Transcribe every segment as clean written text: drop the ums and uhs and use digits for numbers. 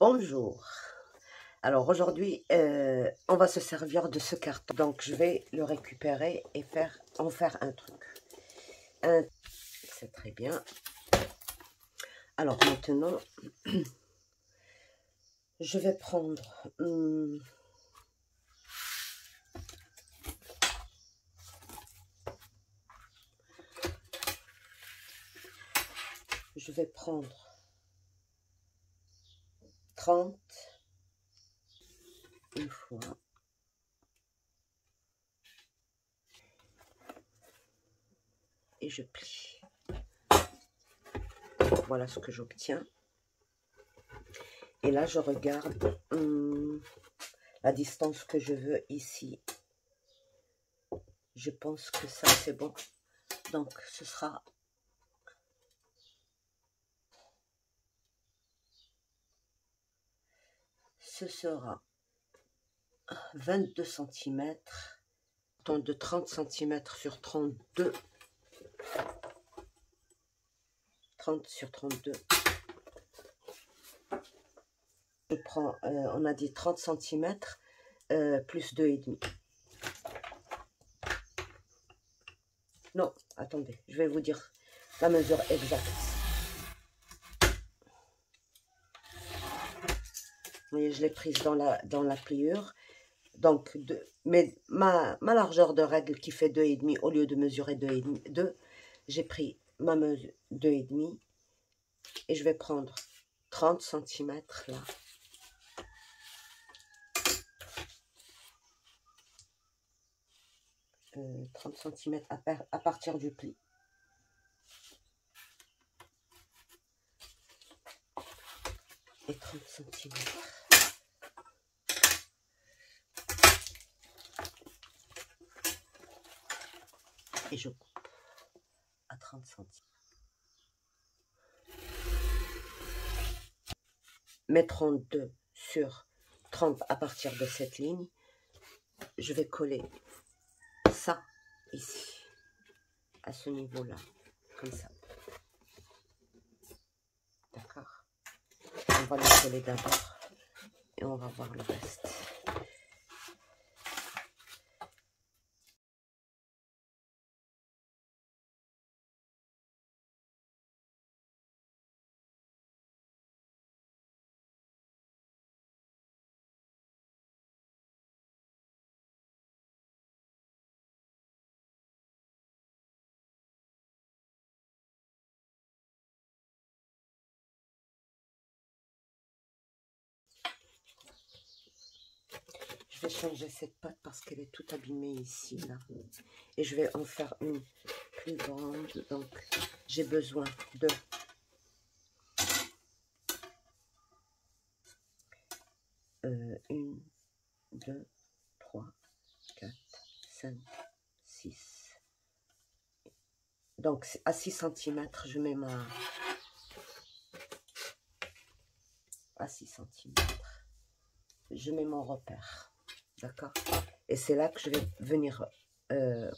Bonjour. Alors aujourd'hui, on va se servir de ce carton. Donc je vais le récupérer et en faire un truc. C'est très bien. Alors maintenant, je vais prendre... je vais prendre 30 une fois. Et je plie. Voilà ce que j'obtiens. Et là, je regarde la distance que je veux ici. Je pense que ça, c'est bon. Donc, ce sera 22 cm, de 30 cm sur 32, 30 sur 32. Je prends, on a dit 30 cm plus 2,5. Non, attendez, je vais vous dire la mesure exacte. Vous voyez, je l'ai prise dans la pliure. Donc, mais ma largeur de règle qui fait 2,5, au lieu de mesurer 2, j'ai pris ma mesure 2,5 et je vais prendre 30 cm là. « 30 cm à partir du pli. Et 30 cm. Et je coupe à 30 cm. Mes 32 sur 30 à partir de cette ligne, je vais coller ça ici, à ce niveau-là, comme ça. D'accord? On va le coller d'abord et on va voir le reste. Je vais changer cette pâte parce qu'elle est toute abîmée ici, là. Et je vais en faire une plus grande. Donc, j'ai besoin de 1, 2, 3, 4, 5, 6. Donc, à 6 cm, je mets à 6 cm. Je mets mon repère. D'accord? Et c'est là que je vais venir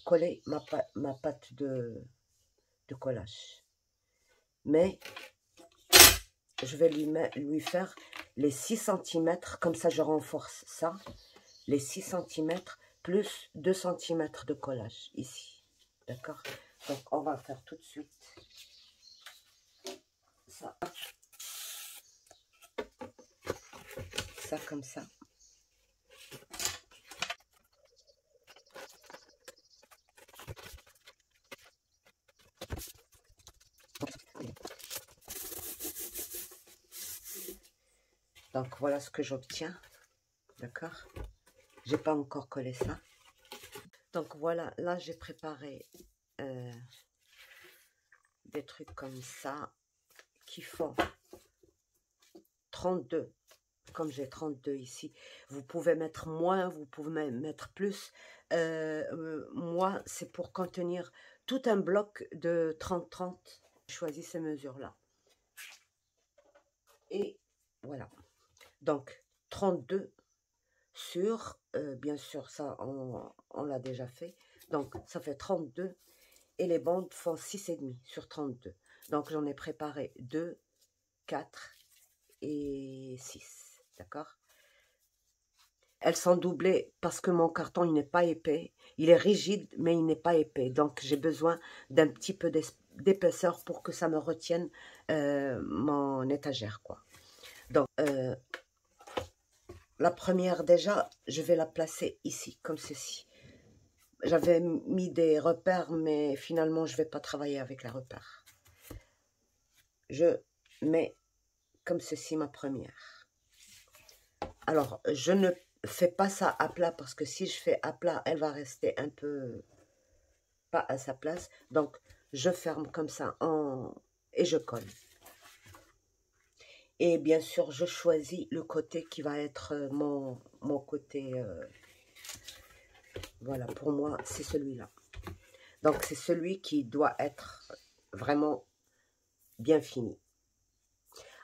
coller ma pâte de collage. Mais je vais lui faire les 6 cm, comme ça je renforce ça, les 6 cm plus 2 cm de collage ici. D'accord? Donc on va faire tout de suite ça. Ça comme ça. Donc voilà ce que j'obtiens. D'accord? J'ai pas encore collé ça. Donc voilà, là j'ai préparé des trucs comme ça qui font 32. Comme j'ai 32 ici, vous pouvez mettre moins, vous pouvez mettre plus. Moi, c'est pour contenir tout un bloc de 30-30. Je choisis ces mesures-là. Et voilà. Donc, 32 sur, bien sûr, ça, on l'a déjà fait. Donc, ça fait 32. Et les bandes font 6,5 sur 32. Donc, j'en ai préparé 2, 4 et tailler 6, d'accord? Elles sont doublées parce que mon carton, il n'est pas épais. Il est rigide, mais il n'est pas épais. Donc, j'ai besoin d'un petit peu d'épaisseur pour que ça me retienne mon étagère, quoi. Donc, la première, déjà, je vais la placer ici, comme ceci. J'avais mis des repères, mais finalement, je ne vais pas travailler avec les repères. Je mets comme ceci ma première. Alors, je ne fais pas ça à plat parce que si je fais à plat, elle va rester un peu pas à sa place. Donc, je ferme comme ça et je colle. Et bien sûr, je choisis le côté qui va être mon côté. Voilà, pour moi, c'est celui-là. Donc, c'est celui qui doit être vraiment bien fini.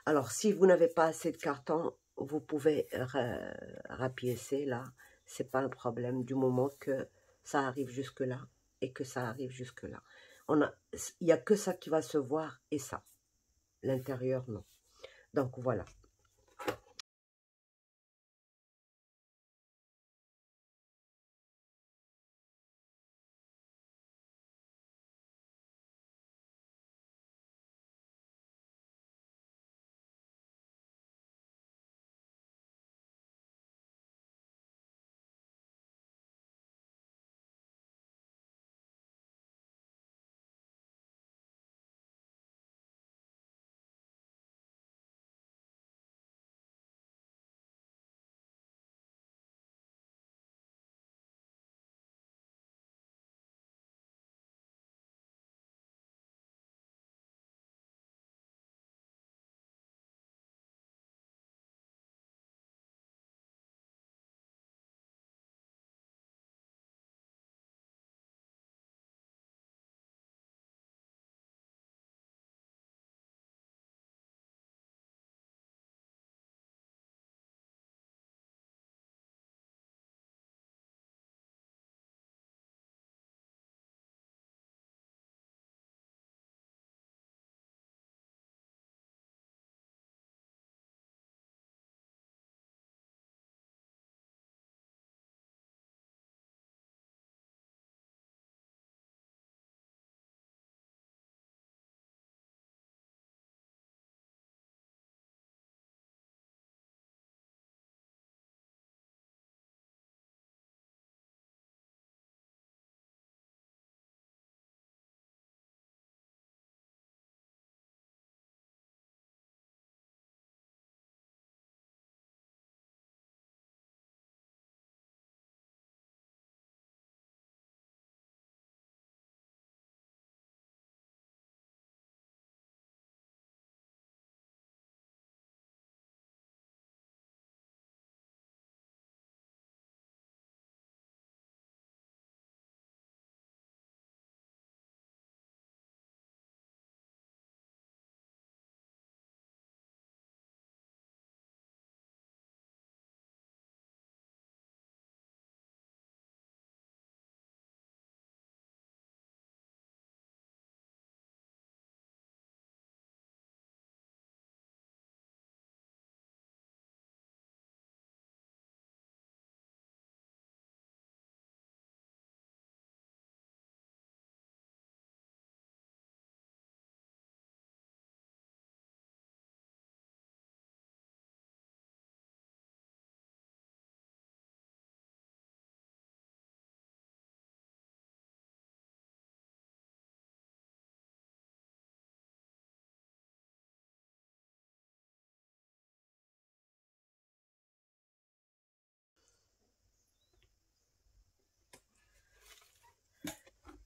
Alors, si vous n'avez pas assez de carton, vous pouvez rapiécer là. C'est pas un problème du moment que ça arrive jusque là et que ça arrive jusque là. Il n'y a que ça qui va se voir et ça. L'intérieur, non. Donc, voilà.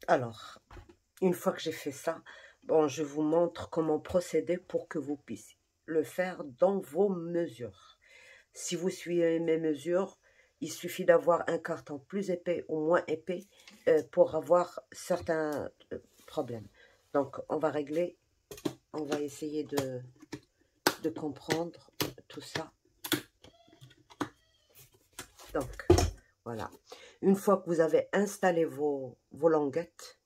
Alors, une fois que j'ai fait ça, bon, je vous montre comment procéder pour que vous puissiez le faire dans vos mesures. Si vous suivez mes mesures, il suffit d'avoir un carton plus épais ou moins épais pour avoir certains problèmes. Donc, on va régler, on va essayer de comprendre tout ça. Donc, voilà. Une fois que vous avez installé vos languettes,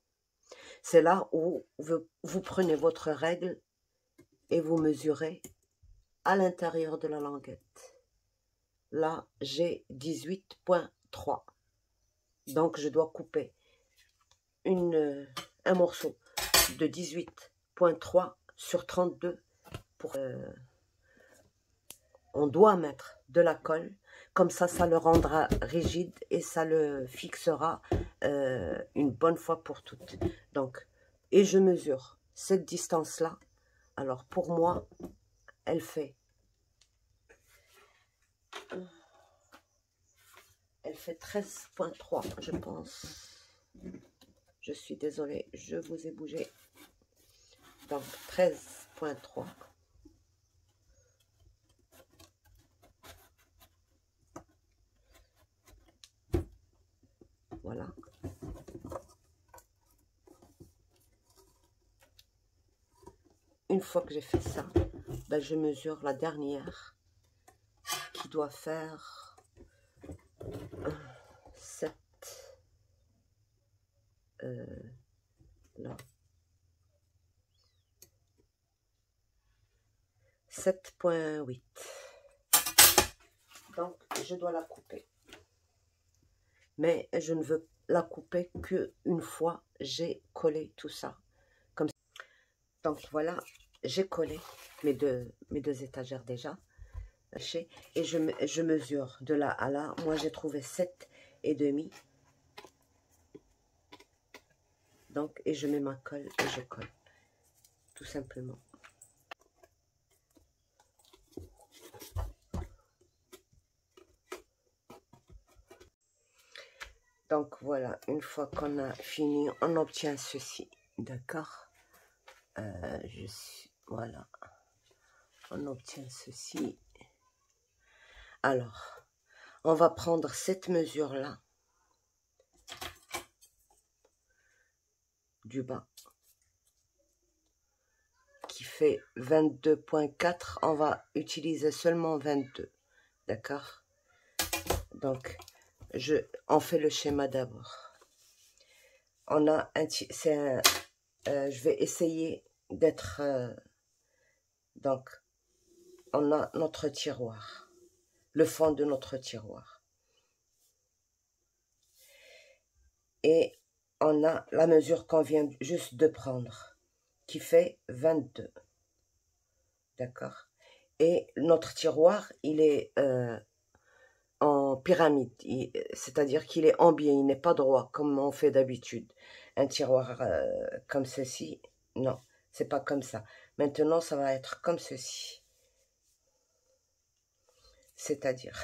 c'est là où vous prenez votre règle et vous mesurez à l'intérieur de la languette. Là, j'ai 18,3. Donc, je dois couper un morceau de 18,3 sur 32 pour... on doit mettre de la colle. Comme ça le rendra rigide et ça le fixera une bonne fois pour toutes. Donc, et je mesure cette distance-là. Alors, pour moi, elle fait 13,3, je pense. Je suis désolée, je vous ai bougé. Donc, 13,3. Voilà. Une fois que j'ai fait ça, ben je mesure la dernière qui doit faire 7 là 7,8. Donc je dois la couper, mais je ne veux la couper qu'une fois j'ai collé tout ça comme ça. Donc voilà, j'ai collé mes deux étagères déjà et je mesure de là à là. Moi j'ai trouvé 7,5. Donc, et je mets ma colle et je colle, tout simplement. Donc, voilà, une fois qu'on a fini, on obtient ceci, d'accord? Voilà, on obtient ceci. Alors, on va prendre cette mesure-là, du bas, qui fait 22,4. On va utiliser seulement 22, d'accord? Donc, on fait le schéma d'abord. On a je vais essayer d'être... donc, on a notre tiroir, le fond de notre tiroir. Et on a la mesure qu'on vient juste de prendre, qui fait 22. D'accord? Et notre tiroir, il est en pyramide, c'est-à-dire qu'il est en biais, il n'est pas droit, comme on fait d'habitude. Un tiroir comme ceci, non, c'est pas comme ça. Maintenant, ça va être comme ceci. C'est-à-dire,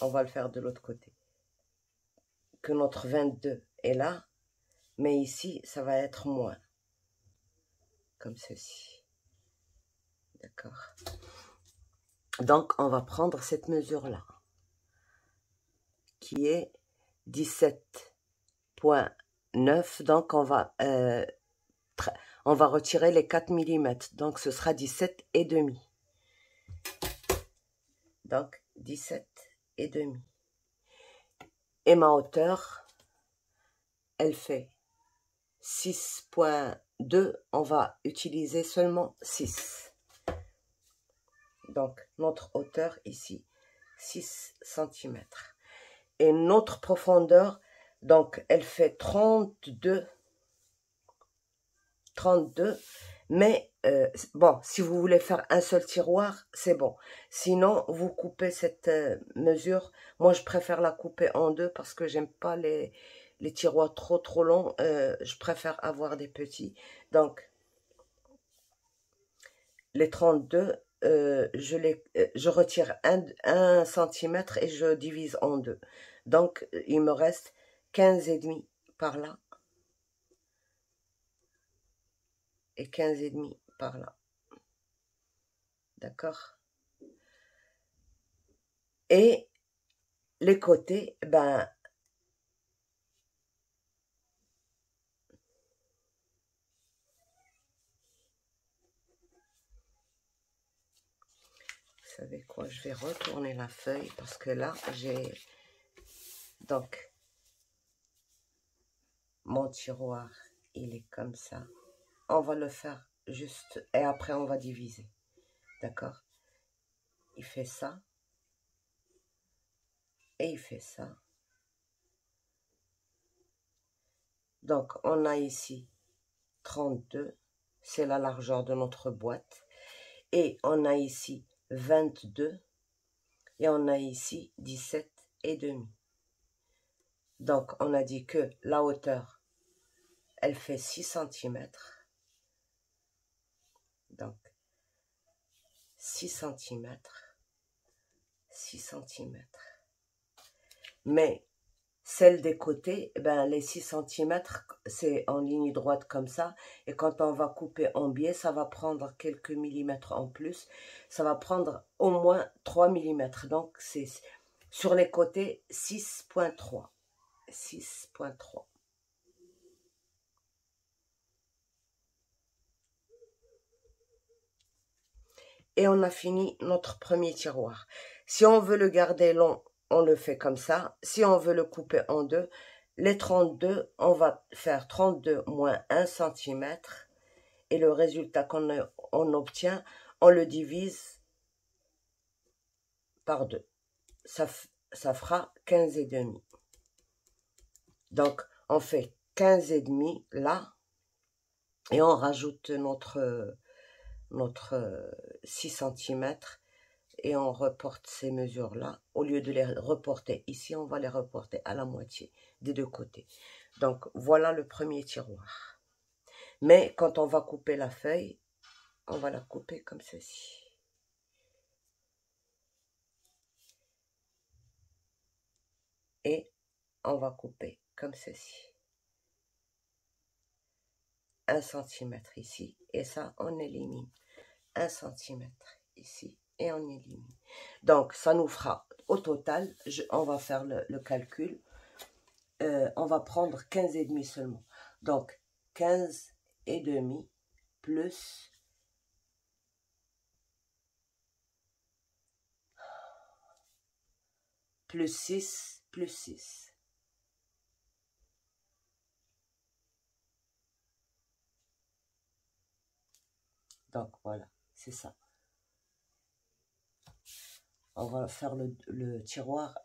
on va le faire de l'autre côté. Que notre 22 est là, mais ici, ça va être moins. Comme ceci. D'accord? Donc, on va prendre cette mesure-là, qui est 17,9. Donc, on va retirer les 4 mm. Donc, ce sera 17,5. Donc, 17,5. Et ma hauteur, elle fait 6,2. On va utiliser seulement 6. Donc, notre hauteur ici, 6 cm. Et notre profondeur, donc, elle fait 32. Mais, bon, si vous voulez faire un seul tiroir, c'est bon. Sinon, vous coupez cette mesure. Moi, je préfère la couper en deux parce que j'aime pas les tiroirs trop longs. Je préfère avoir des petits. Donc, les 32, je retire 1 cm et je divise en deux. Donc, il me reste 15,5 par là. Et 15,5 par là. D'accord? Et les côtés, ben, vous savez quoi, je vais retourner la feuille parce que là, j'ai donc mon tiroir, il est comme ça. On va le faire juste et après on va diviser. D'accord? Il fait ça. Et il fait ça. Donc, on a ici 32. C'est la largeur de notre boîte. Et on a ici 22. Et on a ici 17 et demi. Donc, on a dit que la hauteur, elle fait 6 cm. Donc, 6 cm. 6 cm. Mais celle des côtés, ben, les 6 cm, c'est en ligne droite comme ça. Et quand on va couper en biais, ça va prendre quelques millimètres en plus. Ça va prendre au moins 3 mm. Donc, c'est sur les côtés 6,3. 6,3. Et on a fini notre premier tiroir. Si on veut le garder long, on le fait comme ça. Si on veut le couper en deux, les 32, on va faire 32 moins 1 cm. Et le résultat qu'on obtient, on le divise par 2. Ça fera 15,5. Donc, on fait 15,5 là. Et on rajoute notre 6 cm. Et on reporte ces mesures-là. Au lieu de les reporter ici, on va les reporter à la moitié des deux côtés. Donc, voilà le premier tiroir. Mais quand on va couper la feuille, on va la couper comme ceci. Et on va couper comme ceci. 1 cm ici. Et ça, on élimine. 1 cm ici. Et on élimine. Donc, ça nous fera, au total, on va faire le calcul. On va prendre 15,5 seulement. Donc, 15,5 plus 6 plus 6. Donc, voilà, c'est ça. On va faire le tiroir.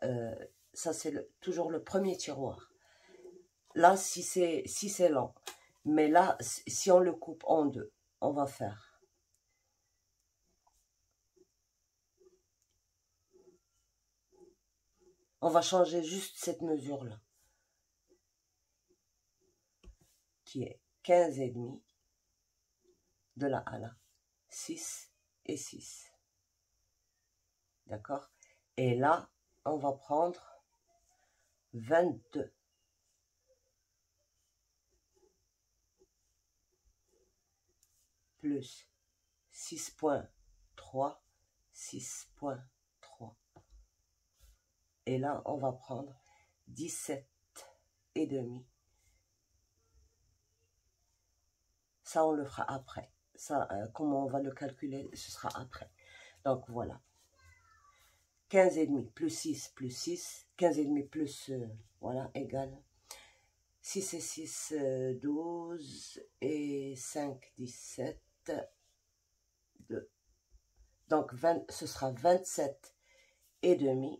Ça, c'est toujours le premier tiroir. Là, si c'est lent. Mais là, si on le coupe en deux, on va faire. On va changer juste cette mesure-là. Qui est 15,5 de là à là. 6 et 6. D'accord? Et là, on va prendre 22. Plus 6,3, 6,3. Et là, on va prendre 17,5. Ça, on le fera après. Ça, comment on va le calculer, ce sera après. Donc, voilà. 15,5 plus 6 plus 6. 15,5 plus, voilà, égale. 6 et 6, 12. Et 5, 17. 2. Donc, ce sera 27,5.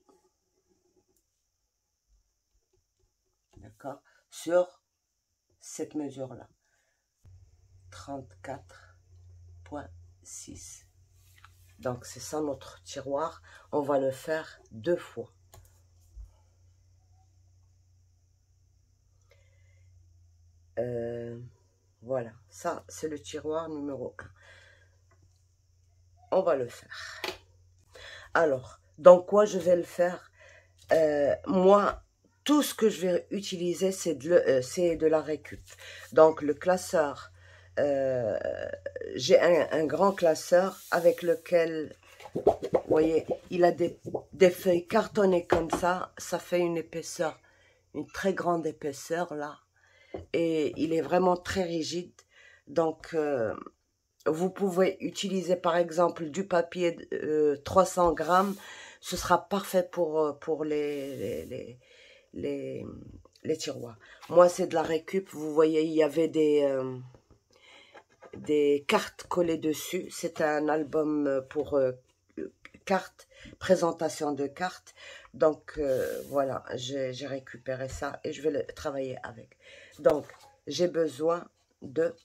D'accord? Sur cette mesure-là. 34,6. Donc, c'est ça notre tiroir. On va le faire 2 fois. Voilà. Ça, c'est le tiroir numéro 1. On va le faire. Alors, dans quoi je vais le faire? Moi, tout ce que je vais utiliser, c'est de la récup. Donc, le classeur, j'ai un grand classeur avec lequel, vous voyez, il a des feuilles cartonnées comme ça. Ça fait une épaisseur, une très grande épaisseur là. Et il est vraiment très rigide. Donc, vous pouvez utiliser par exemple du papier 300 grammes. Ce sera parfait pour les tiroirs. Moi, c'est de la récup. Vous voyez, il y avait des cartes collées dessus. C'est un album pour cartes, présentation de cartes. Donc voilà, j'ai récupéré ça et je vais le travailler avec. Donc j'ai besoin de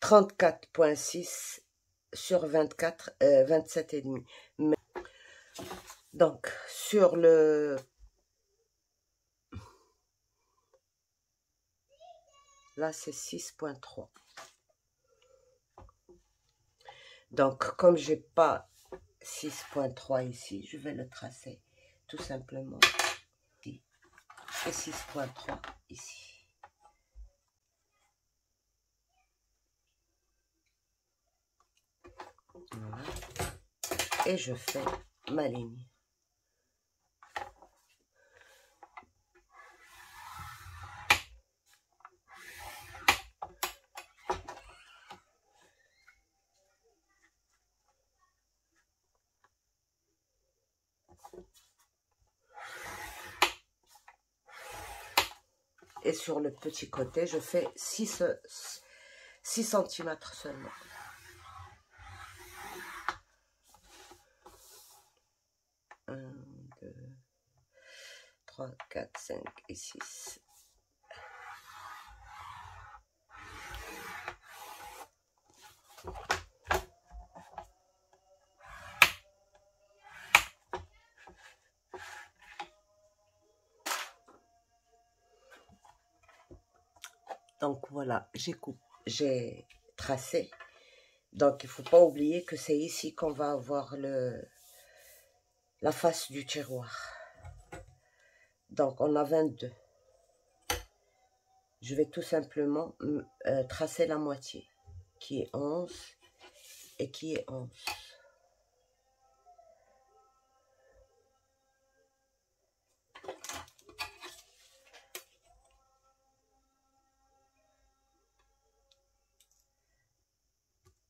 34,6 sur 24, 27,5. Donc sur le... Là c'est 6,3. Donc comme j'ai pas 6,3 ici, je vais le tracer tout simplement ici. Et 6,3 ici. Voilà. Et je fais ma ligne. Et sur le petit côté, je fais 6 cm seulement. 1, 2, 3, 4, 5 et 6. Donc voilà, j'ai tracé. Donc il ne faut pas oublier que c'est ici qu'on va avoir la face du tiroir. Donc on a 22. Je vais tout simplement tracer la moitié, qui est 11 et qui est 11.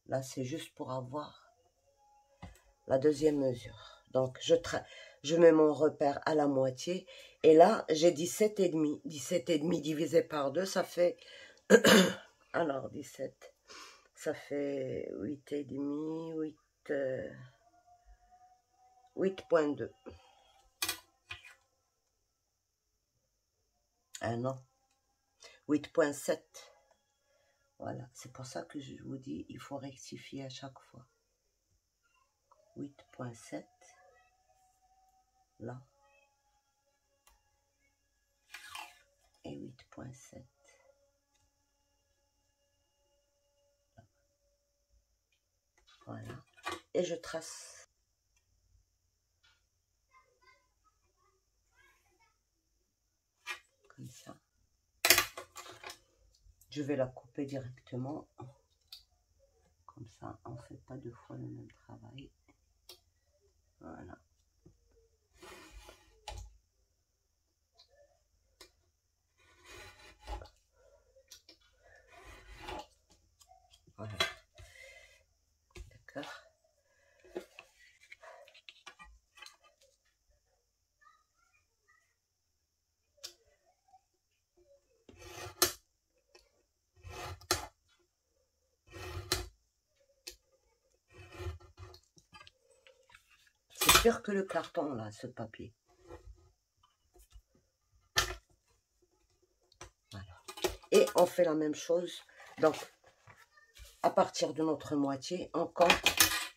Là, c'est juste pour avoir la deuxième mesure. Donc, je mets mon repère à la moitié. Et là, j'ai 17,5. 17,5 divisé par 2, ça fait... Alors, 17, ça fait 8,5, 8,2. Ah non, 8,7. Voilà, c'est pour ça que je vous dis, il faut rectifier à chaque fois. 8,7. Là. Et 8,7. Voilà. Et je trace. Comme ça. Je vais la couper directement. Comme ça, on ne fait pas deux fois le même travail. Voilà. Voilà. D'accord. C'est sûr que le carton, là, ce papier. Voilà. Et on fait la même chose. Donc, à partir de notre moitié, on compte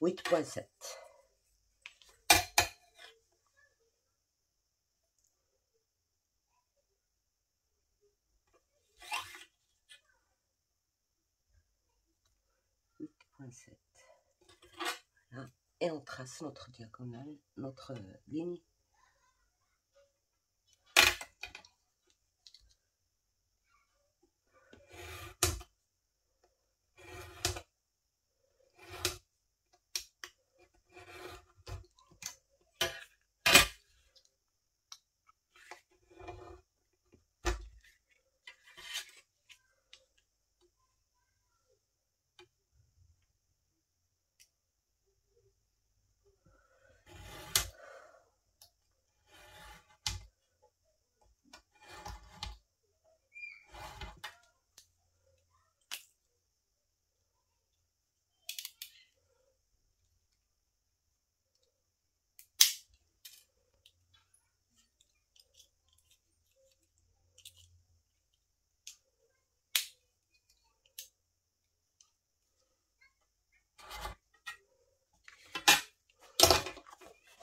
8,7. Voilà. Et on trace notre diagonale, notre ligne.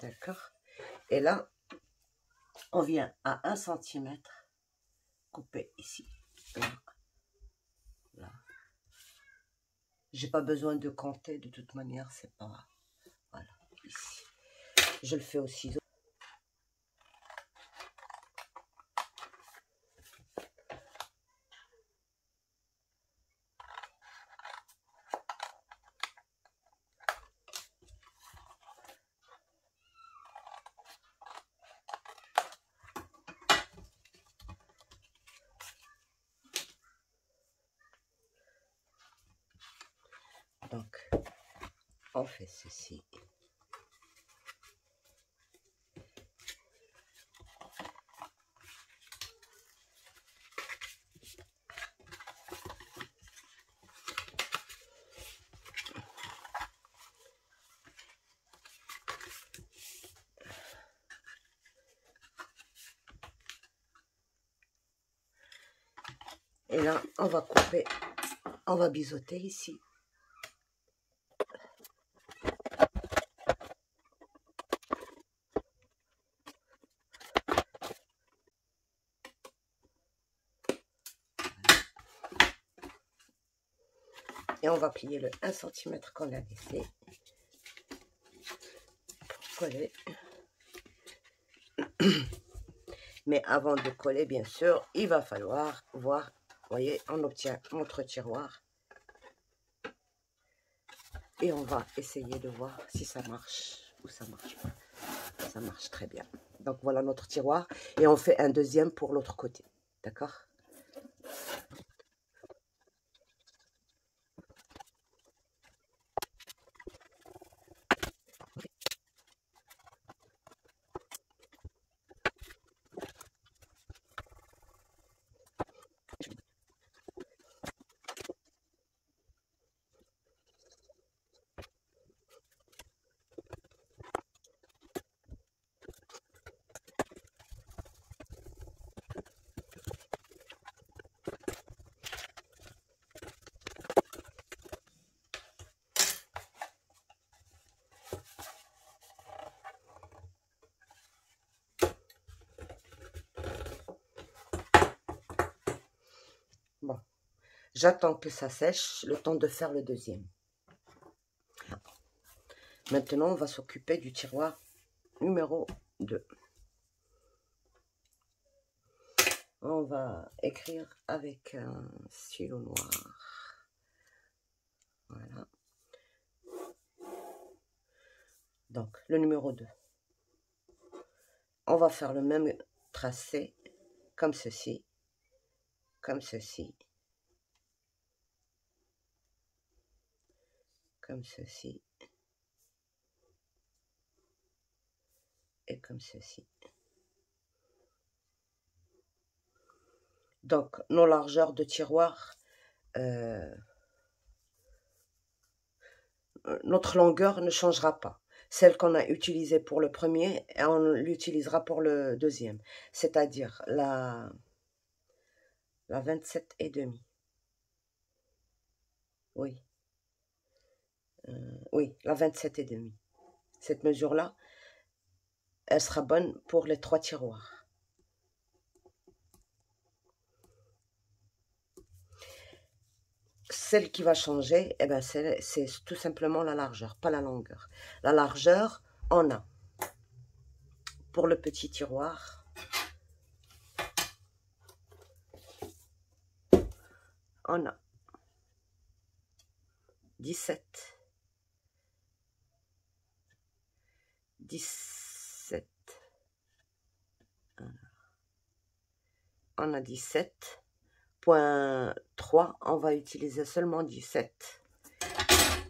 D'accord? Et là, on vient à 1 cm couper ici. Là. J'ai pas besoin de compter, de toute manière, c'est pas... Voilà, ici. Je le fais au ciseau. Donc, on fait ceci. Et là, on va couper, on va biseauter ici. Et on va plier le 1 cm qu'on a laissé pour coller. Mais avant de coller, bien sûr, il va falloir voir. Vous voyez, on obtient notre tiroir. Et on va essayer de voir si ça marche ou ça marche pas. Ça marche très bien. Donc voilà notre tiroir. Et on fait un deuxième pour l'autre côté. D'accord ? Bon, j'attends que ça sèche, le temps de faire le deuxième. Maintenant, on va s'occuper du tiroir numéro 2. On va écrire avec un stylo noir. Voilà. Donc, le numéro 2. On va faire le même tracé, comme ceci, comme ceci, comme ceci, et comme ceci. Donc, nos largeurs de tiroir, notre longueur ne changera pas. Celle qu'on a utilisée pour le premier, on l'utilisera pour le deuxième. C'est-à-dire la 27,5. Oui. Oui, la 27,5. Cette mesure-là, elle sera bonne pour les 3 tiroirs. Celle qui va changer, eh ben, c'est tout simplement la largeur, pas la longueur. La largeur, on a pour le petit tiroir, on a 17. On a 17.3, on va utiliser seulement 17.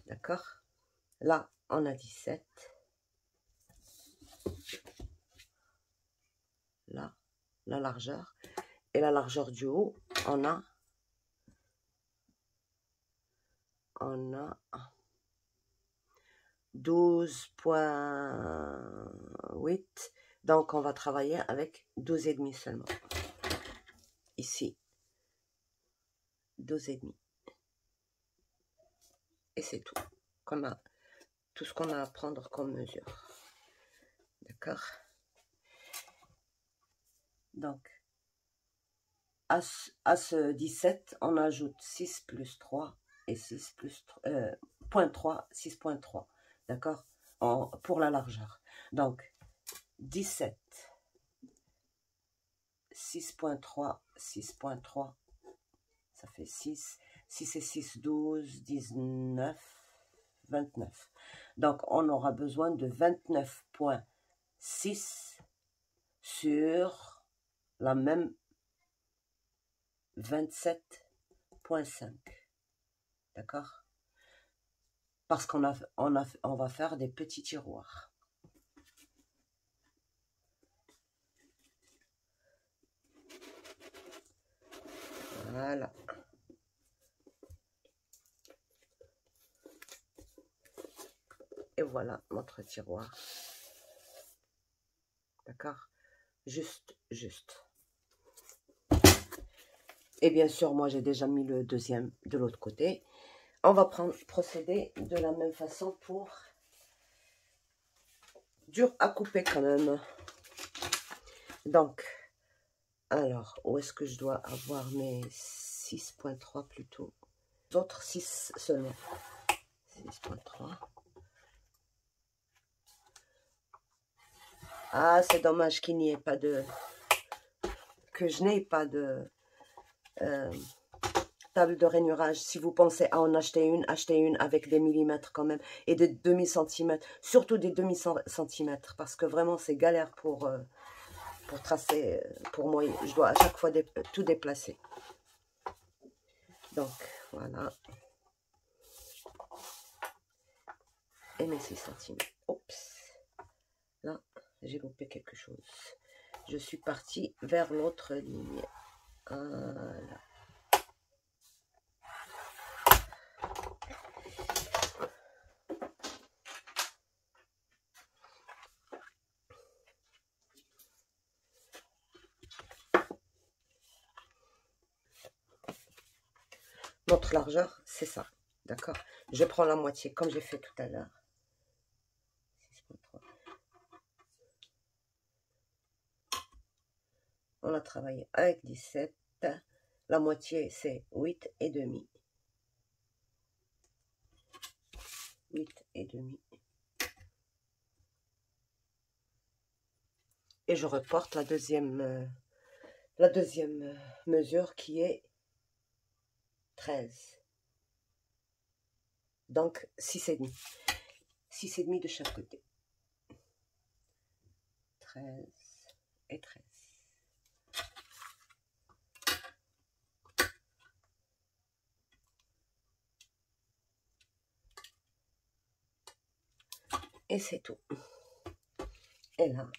D'accord? Là, on a 17. Là, la largeur. Et la largeur du haut, on a 12.8. Donc, on va travailler avec 12,5 seulement. Ici, 12,5. Et c'est tout. Tout ce qu'on a à prendre comme mesure. D'accord? Donc, à ce 17, on ajoute 6 plus 3 et 6 plus 0.3, 6.3. D'accord? Pour la largeur. Donc, 17, 6.3, 6.3, ça fait 6. 6 et 6, 12, 19, 29. Donc, on aura besoin de 29.6 sur la même 27.5. D'accord? Parce qu'on va faire des petits tiroirs. Voilà. Et voilà notre tiroir. D'accord? Juste. Et bien sûr, moi, j'ai déjà mis le deuxième de l'autre côté. On va procéder de la même façon pour... Dur à couper quand même. Donc, alors, où est-ce que je dois avoir mes 6.3 plutôt? Les autres 6 seulement. 6.3. Ah, c'est dommage qu'il n'y ait pas de... Que je n'ai pas de... table de rainurage. Si vous pensez à en acheter une avec des millimètres quand même et des demi-centimètres, surtout des demi-centimètres parce que vraiment c'est galère pour tracer. Pour moi, je dois à chaque fois tout déplacer. Donc voilà. Et mes 6 cm. Oups. Là, j'ai loupé quelque chose. Je suis partie vers l'autre ligne. Voilà. Notre largeur, c'est ça. D'accord? Je prends la moitié, comme j'ai fait tout à l'heure. 6.3. On a travaillé avec 17. La moitié, c'est 8,5. 8,5. Et je reporte la deuxième mesure qui est 13. Donc 6,5. 6,5 de chaque côté. 13 et 13. Et c'est tout. Et là,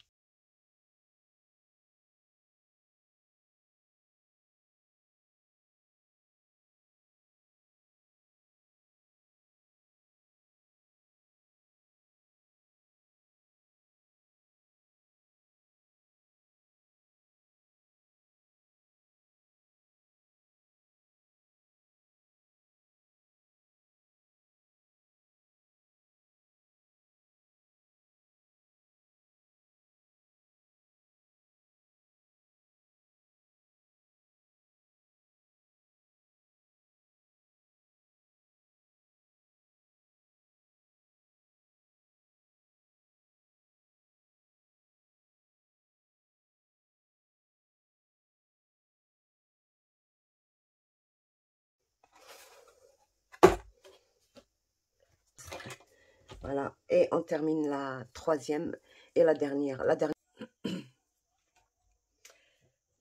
voilà. Et on termine la troisième et la dernière.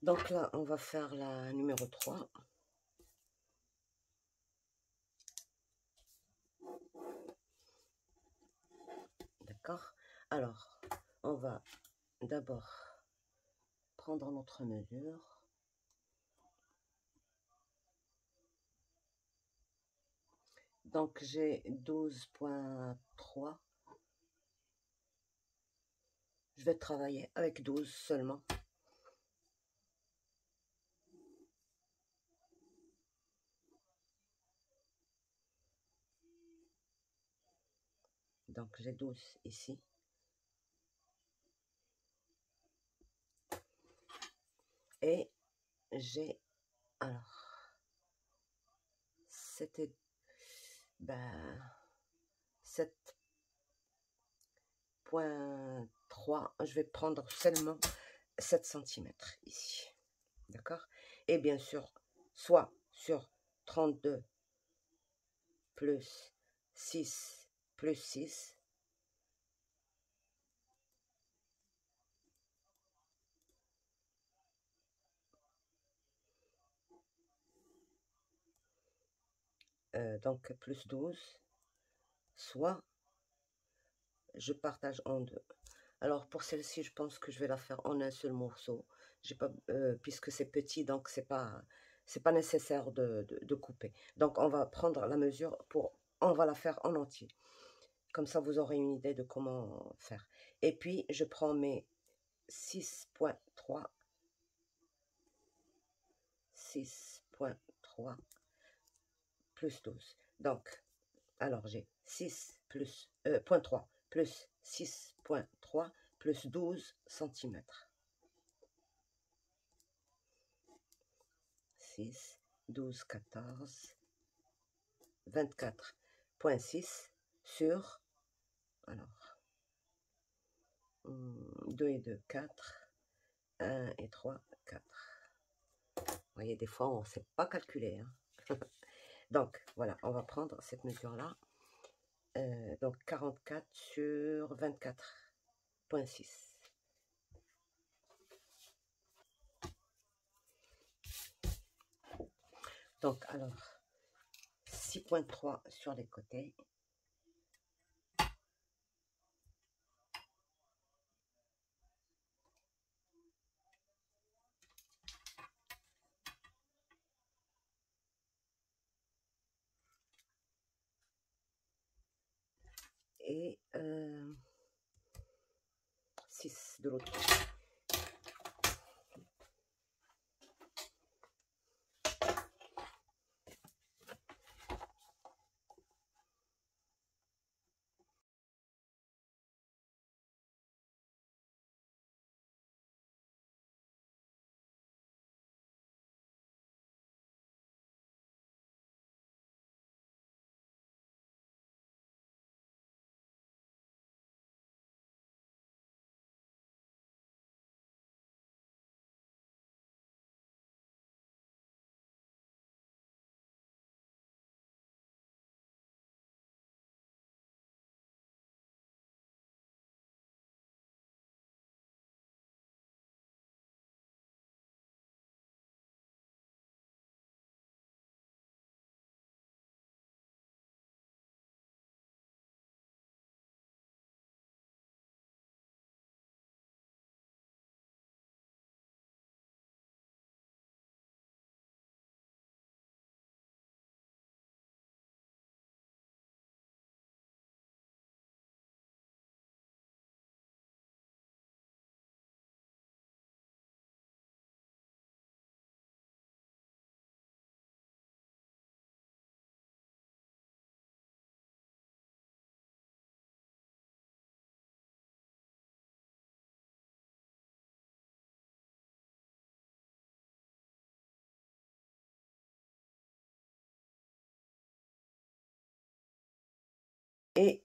Donc là, on va faire la numéro 3. D'accord? Alors, on va d'abord prendre notre mesure. Donc, j'ai 12,3. Je vais travailler avec 12 seulement. Donc, j'ai 12 ici. Et j'ai, alors, c'était, ben, 7,3, je vais prendre seulement 7 cm ici, d'accord? Et bien sûr, soit sur 32 plus 6 plus 6, donc plus 12, soit je partage en deux. Alors pour celle-ci, je pense que je vais la faire en un seul morceau. J'ai pas, puisque c'est petit, donc c'est pas nécessaire de couper. Donc on va prendre la mesure on va la faire en entier. Comme ça, vous aurez une idée de comment faire. Et puis je prends mes 6,3 plus 12. Donc, alors j'ai 6 plus 0,3 plus 6,3 plus 12 cm. 6, 12, 14, 24,6 sur, alors, 2 et 2, 4, 1 et 3, 4. Vous voyez, des fois, on ne sait pas calculer. Hein. Donc, voilà, on va prendre cette mesure-là. Donc, 44 sur 24,6. Donc, alors, 6,3 sur les côtés. Et 6 de l'autre côté. Et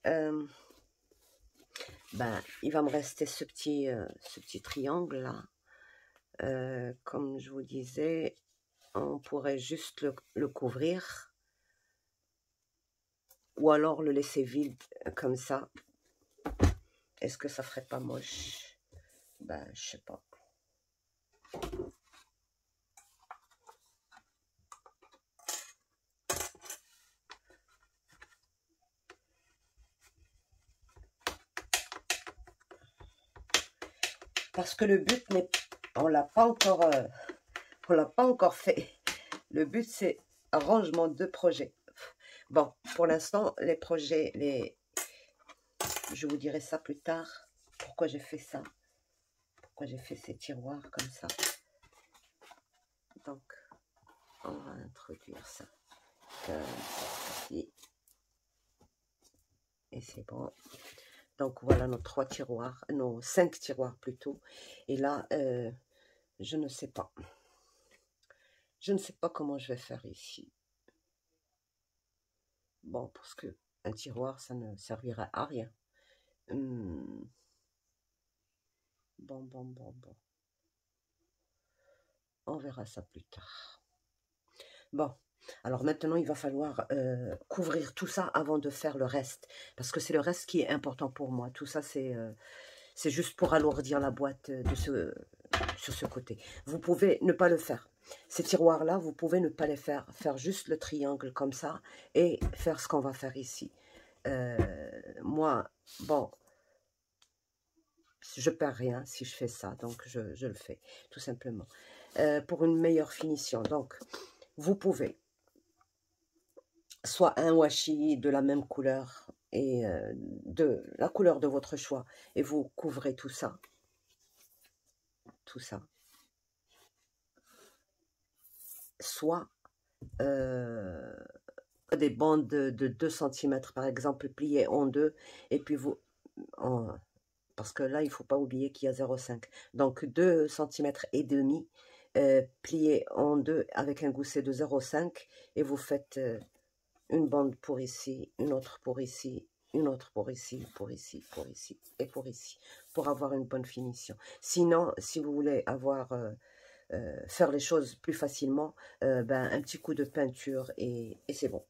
ben, il va me rester ce petit triangle là. Comme je vous disais, on pourrait juste le couvrir ou alors le laisser vide comme ça. Est-ce que ça ferait pas moche? Ben, je sais pas. Parce que le but n'est, on l'a pas encore fait. Le but c'est arrangement de projet. Bon, pour l'instant les projets, je vous dirai ça plus tard. Pourquoi j'ai fait ça? Pourquoi j'ai fait ces tiroirs comme ça? Donc, on va introduire ça ici. Et c'est bon. Donc voilà nos 3 tiroirs, nos 5 tiroirs plutôt. Et là, Je ne sais pas. Je ne sais pas comment je vais faire ici. Bon, parce que un tiroir, ça ne servirait à rien. Bon. On verra ça plus tard. Bon, alors maintenant, il va falloir couvrir tout ça avant de faire le reste. Parce que c'est le reste qui est important pour moi. Tout ça, c'est juste pour alourdir la boîte sur ce côté. Vous pouvez ne pas le faire. Ces tiroirs-là, vous pouvez ne pas les faire. Faire juste le triangle comme ça et faire ce qu'on va faire ici. Moi, bon, je perds rien si je fais ça. Donc, je le fais, tout simplement. Pour une meilleure finition. Donc, vous pouvez soit un washi de la même couleur et de la couleur de votre choix et vous couvrez tout ça, soit des bandes de 2 cm par exemple pliées en deux et puis vous parce que là il faut pas oublier qu'il y a 0,5 donc 2 cm et demi pliés en deux avec un gousset de 0,5 et vous faites une bande pour ici, une autre pour ici, une autre pour ici, pour ici, pour ici et pour ici, pour avoir une bonne finition. Sinon, si vous voulez avoir faire les choses plus facilement, ben, un petit coup de peinture et c'est bon.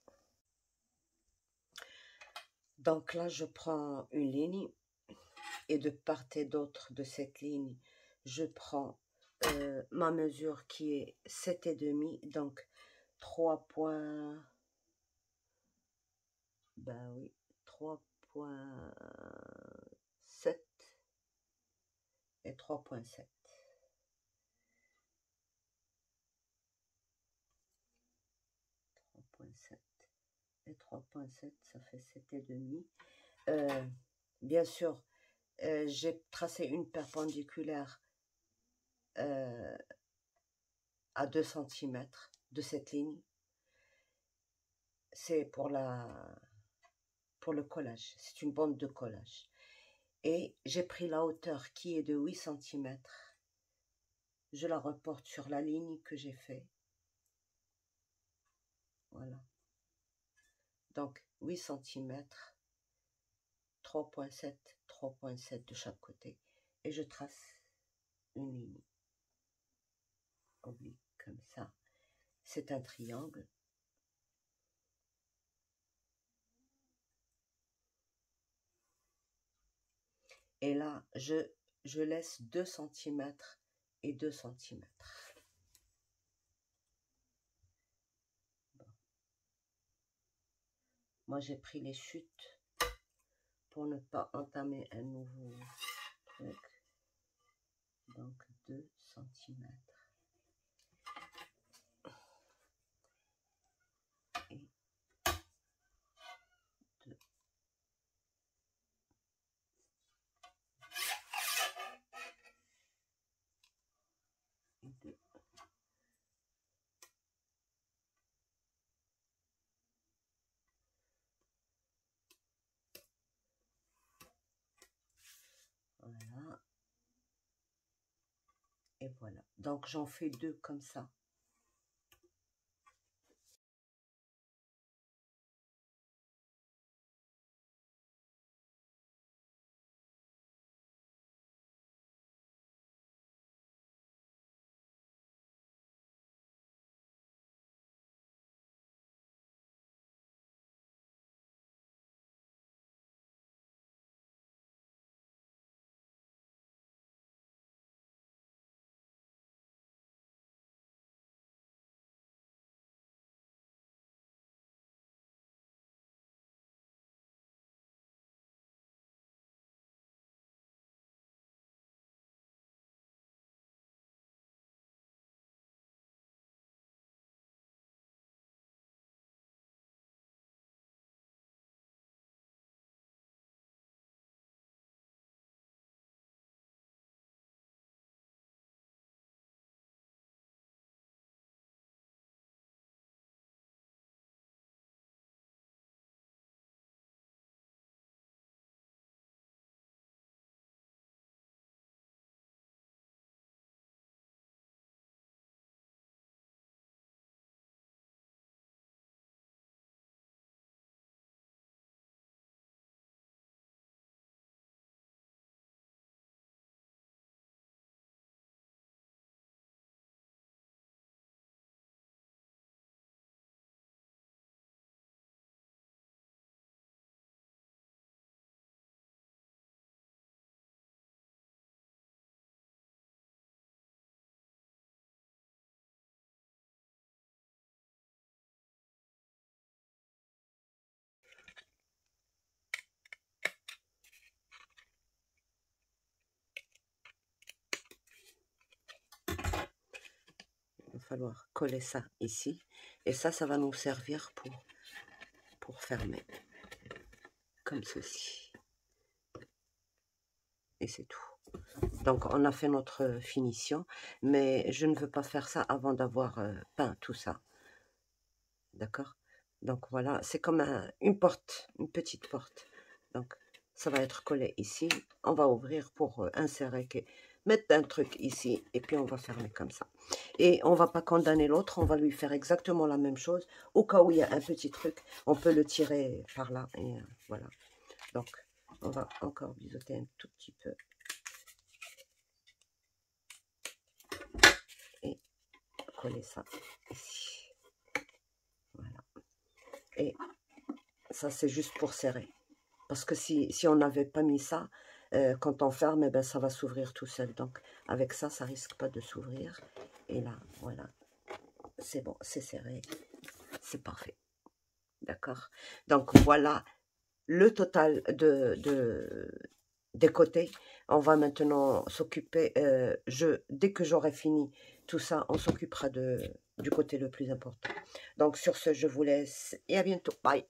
Donc là, je prends une ligne et de part et d'autre de cette ligne, je prends ma mesure qui est 7,5, donc 3 points... Ben oui, 3,7 et 3,7. 3,7 et 3,7, ça fait 7,5. Bien sûr, j'ai tracé une perpendiculaire à 2 cm de cette ligne. C'est pour le collage. C'est une bande de collage. Et j'ai pris la hauteur qui est de 8 cm. Je la reporte sur la ligne que j'ai fait. Voilà. Donc 8 cm, 3,7, 3,7 de chaque côté. Et je trace une ligne oblique comme ça. C'est un triangle. Et là, je laisse 2 cm et 2 cm. Bon. Moi, j'ai pris les chutes pour ne pas entamer un nouveau truc. Donc, 2 cm. Et 2. Et 2. Voilà. Et voilà. Donc, j'en fais 2 comme ça. falloir coller ça ici. Et ça va nous servir pour fermer. Comme ceci. Et c'est tout. Donc, on a fait notre finition. Mais je ne veux pas faire ça avant d'avoir peint tout ça. D'accord? Donc, voilà. C'est comme une porte. Une petite porte. Donc, ça va être collé ici. On va ouvrir pour insérer, mettre un truc ici. Et puis, on va fermer comme ça. Et on ne va pas condamner l'autre. On va lui faire exactement la même chose. Au cas où il y a un petit truc, on peut le tirer par là. Et voilà. Donc, on va encore biseauter un tout petit peu. Et coller ça ici. Voilà. Et ça, c'est juste pour serrer. Parce que si on n'avait pas mis ça, quand on ferme, eh ben, ça va s'ouvrir tout seul. Donc, avec ça, ça risque pas de s'ouvrir. Et là, voilà. C'est bon, c'est serré. C'est parfait. D'accord? Donc, voilà le total des côtés. On va maintenant s'occuper, dès que j'aurai fini tout ça, on s'occupera du côté le plus important. Donc sur ce, je vous laisse et à bientôt. Bye!